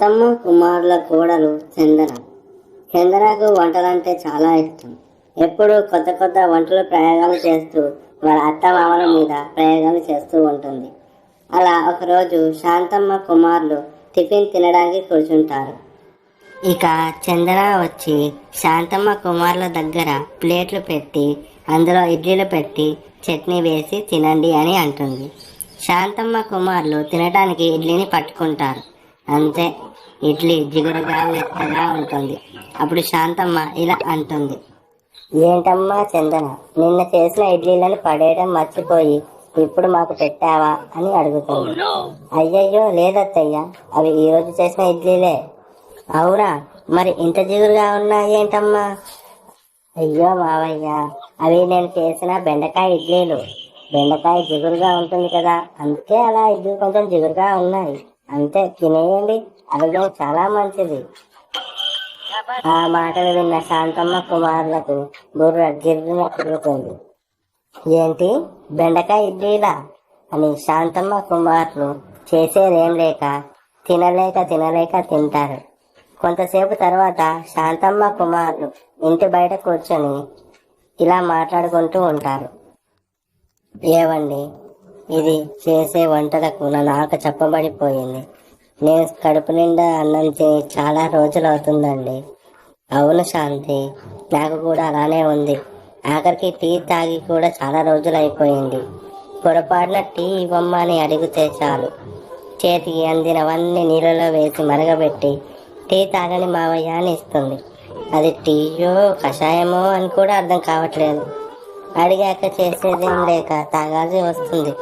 శాంతమ్మ కుమారుల కోడలు చందన. చందనకు వంటలంటే చాలా ఇష్టం. ఎప్పుడూ కొత్త కొత్త వంటలు ప్రయోగాలు చేస్తూ వాళ్ళ అత్తమామల మీద ప్రయోగాలు చేస్తూ ఉంటుంది. అలా ఒకరోజు శాంతమ్మ కుమారులు టిఫిన్ తినడానికి కూర్చుంటారు. ఇక చందన వచ్చి శాంతమ్మ కుమారుల దగ్గర ప్లేట్లు పెట్టి అందులో ఇడ్లీలు పెట్టి చట్నీ వేసి తినండి అని అంటుంది. శాంతమ్మ కుమారులు తినడానికి ఇడ్లీని పట్టుకుంటారు. అంతే, ఇడ్లీ జిగురుగా మెత్తగా ఉంటుంది. అప్పుడు శాంతమ్మ ఇలా అంటుంది, ఏంటమ్మా చందన, నిన్న చేసిన ఇడ్లీలను పడేయడం మర్చిపోయి ఇప్పుడు మాకు పెట్టావా అని అడుగుతుంది. అయ్యయ్యో లేదత్తయ్య, అవి ఈరోజు చేసిన ఇడ్లీలే. అవునా, మరి ఇంత జిగురుగా ఉన్నాయేంటమ్మా? అయ్యో మావయ్య, అవి నేను చేసిన బెండకాయ ఇడ్లీలు. బెండకాయ జిగురుగా ఉంటుంది కదా, అందుకే అలా ఇడ్లీ కొంచెం జిగురుగా ఉన్నాయి. అంతే, తినేయండి, ఆరోగ్యం చాలా మంచిది. ఆ మాటలు విన్న శాంతమ్మ కుమారులకు బుర్ర గిర్రున తిరుగుతుంది. ఏంటి, బెండకాయ ఇడ్లీలా అని శాంతమ్మ కుమారులు చేసేదేం లేక తినలేక తింటారు. కొంతసేపు తర్వాత శాంతమ్మ కుమారులు ఇంటి బయట కూర్చొని ఇలా మాట్లాడుకుంటూ ఉంటారు. ఏవండి, ఇది చేసే వంటలకు నా నాక చెప్పబడిపోయింది. నేను కడుపు నిండా అన్నం తిని చాలా రోజులు అవుతుందండి. అవును శాంతి, నాకు కూడా అలానే ఉంది. ఆఖరికి టీ తాగి కూడా చాలా రోజులు అయిపోయింది. పొరపాటున టీ ఇవ్వమ్మా అని అడిగితే చాలు, చేతికి అందినవన్నీ నీళ్ళలో వేసి మరగబెట్టి టీ తాగని మావయ్య అని ఇస్తుంది. అది టీయో కషాయమో అని కూడా అర్థం కావట్లేదు. అడిగాక చేసేదేం లేక తాగాల్సి వస్తుంది.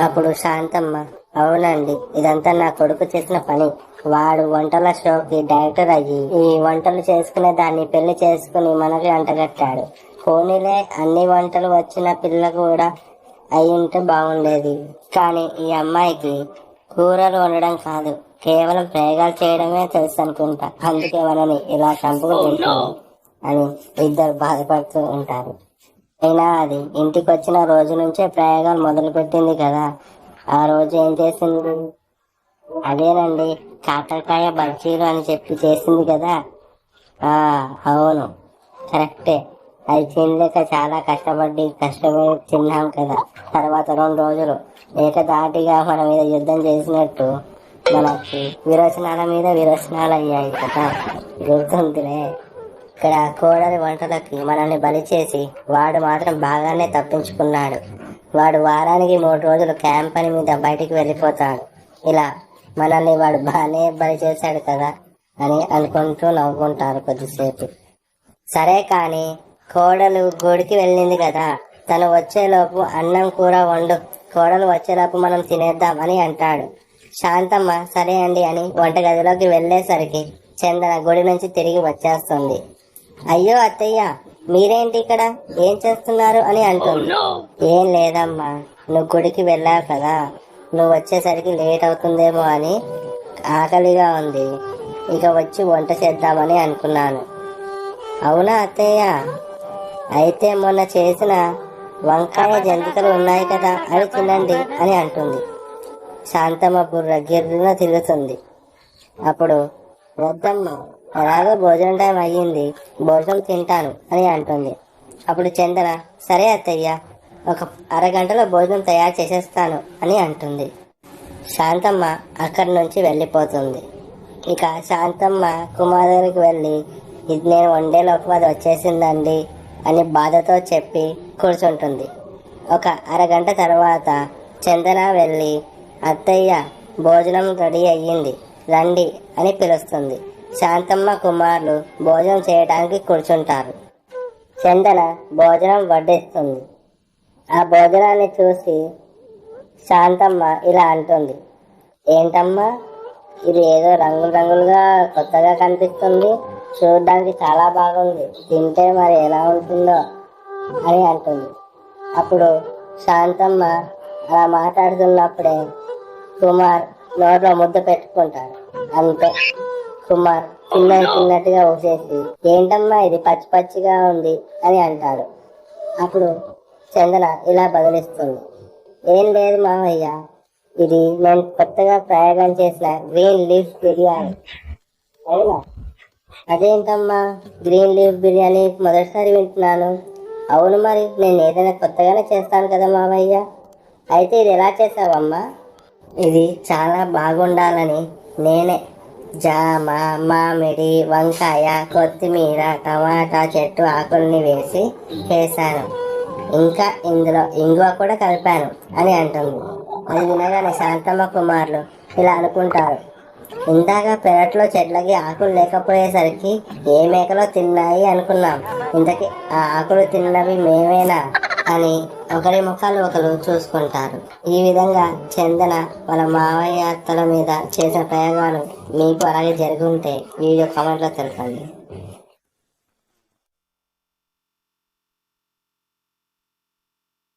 అప్పుడు శాంతమ్మ, అవునండి, ఇదంతా నా కొడుకు చేసిన పని. వాడు వంటల షోకి డైరెక్టర్ అయ్యి ఈ వంటలు చేసుకునే దాన్ని పెళ్లి చేసుకుని మనకి అంటగట్టాడు. పోనీలే, అన్ని వంటలు వచ్చిన పిల్ల కూడా అయ్యింటే బాగుండేది. కానీ ఈ అమ్మాయికి కూరలు వండడం కాదు, కేవలం ప్రయోగాలు చేయడమే తెలుసు అనుకుంటా. అందుకే మనని ఇలా చంపుకు తింటాను అని ఇద్దరు బాధపడుతూ ఉంటారు. అయినా అది ఇంటికి వచ్చిన రోజు నుంచే ప్రయోగాలు మొదలు పెట్టింది కదా. ఆ రోజు ఏం చేసింది? అదేనండి, కాకరకాయ బజ్జీలు అని చెప్పి చేసింది కదా. అవును, కరెక్టే. అది తినలేక చాలా కష్టమే తిన్నాం కదా. తర్వాత 2 రోజులు ఏకదాటిగా మన మీద యుద్ధం చేసినట్టు మనకి విరోచనాల మీద విరోచనాలు అయ్యాయి కదా, గుర్తుందిలే. ఇక్కడ కోడలి వంటలకి మనల్ని బలి చేసి వాడు మాత్రం బాగానే తప్పించుకున్నాడు. వాడు వారానికి 3 రోజులు క్యాంప్ పని మీద బయటికి వెళ్ళిపోతాడు. ఇలా మనల్ని వాడు బాగానే బలి చేశాడు కదా అని అనుకుంటూ నవ్వుకుంటారు కొద్దిసేపు. సరే కానీ కోడలు గుడికి వెళ్ళింది కదా, తను వచ్చేలోపు అన్నం కూర వండు, కోడలు వచ్చేలోపు మనం తినేద్దాం అని అంటాడు. శాంతమ్మ సరే అండి అని వంటగదిలోకి వెళ్ళేసరికి చందన గుడి నుంచి తిరిగి వచ్చేస్తుంది. అయ్యో అత్తయ్య, మీరేంటి ఇక్కడ, ఏం చేస్తున్నారు అని అంటుంది. ఏం లేదమ్మా, నువ్వు గుడికి వెళ్ళావు కదా, నువ్వు వచ్చేసరికి లేట్ అవుతుందేమో అని ఆకలిగా ఉంది, ఇక వచ్చి వంట చేద్దామని అనుకున్నాను. అవునా అత్తయ్య, అయితే మొన్న చేసిన వంకాయ జంతికలు ఉన్నాయి కదా, అవి తినండి అని అంటుంది. శాంతమ్మ బుర్ర గిర్రున తిరుగుతుంది. అప్పుడు వద్దమ్మ, ఎలాగో భోజనం టైం అయ్యింది, భోజనం తింటాను అని అంటుంది. అప్పుడు చందన, సరే అత్తయ్య, ఒక అరగంటలో భోజనం తయారు చేసేస్తాను అని అంటుంది. శాంతమ్మ అక్కడి నుంచి వెళ్ళిపోతుంది. ఇక శాంతమ్మ కుమారుడికి వెళ్ళి, ఇది నేను వండేలోపు అది వచ్చేసిందండి అని బాధతో చెప్పి కూర్చుంటుంది. ఒక అరగంట తర్వాత చందన వెళ్ళి, అత్తయ్య భోజనం రెడీ అయ్యింది, రండి అని పిలుస్తుంది. శాంతమ్మ కుమారులు భోజనం చేయడానికి కూర్చుంటారు. చందన భోజనం వడ్డిస్తుంది. ఆ భోజనాన్ని చూసి శాంతమ్మ ఇలా అంటుంది, ఏంటమ్మా, ఇది ఏదో రంగులుగా కొత్తగా కనిపిస్తుంది, చూడడానికి చాలా బాగుంది, తింటే మరి ఎలా ఉంటుందో అని అంటుంది. అప్పుడు శాంతమ్మ అలా మాట్లాడుతున్నప్పుడే కుమార్ నోట్లో ముద్ద పెట్టుకుంటాడు. అంతే, కుమార్ చిన్నట్టుగా ఊసేసి, ఏంటమ్మా ఇది పచ్చిగా ఉంది అని అంటాడు. అప్పుడు చందన ఇలా బదిలిస్తుంది, ఏం లేదు మావయ్య, ఇది నేను కొత్తగా ప్రయోగం చేసిన గ్రీన్ లీఫ్ బిర్యానీ. అవునా? అదేంటమ్మా, గ్రీన్ లీఫ్ బిర్యానీ మొదటిసారి వింటున్నాను. అవును, మరి నేను ఏదైనా కొత్తగానే చేస్తాను కదా మావయ్య. అయితే ఇది ఎలా చేసావమ్మా? ఇది చాలా బాగుండాలని నేనే జామ, మామిడి, వంకాయ, కొత్తిమీర, టమాటా చెట్టు ఆకుల్ని వేసి చేశాను. ఇంకా ఇందులో ఇంగువ కూడా కలిపాను అని అంటుంది. అది వినగానే శాంతమ్మ కుమారులు ఇలా అనుకుంటారు, ఇందాక పెరట్లో చెట్లకి ఆకులు లేకపోయేసరికి ఏ మేకలో తిన్నాయి అనుకున్నాం, ఇంతకీ ఆ ఆకులు తిన్నవి మేమేనా అని ఒకరి ముఖాలు ఒకరు చూసుకుంటారు. ఈ విధంగా చందన వాళ్ళ మావయ్య అత్తల మీద చేసిన ప్రయోగాలు మీకు అలాగే జరిగి ఉంటే వీడియో కామెంట్లో తెలపండి.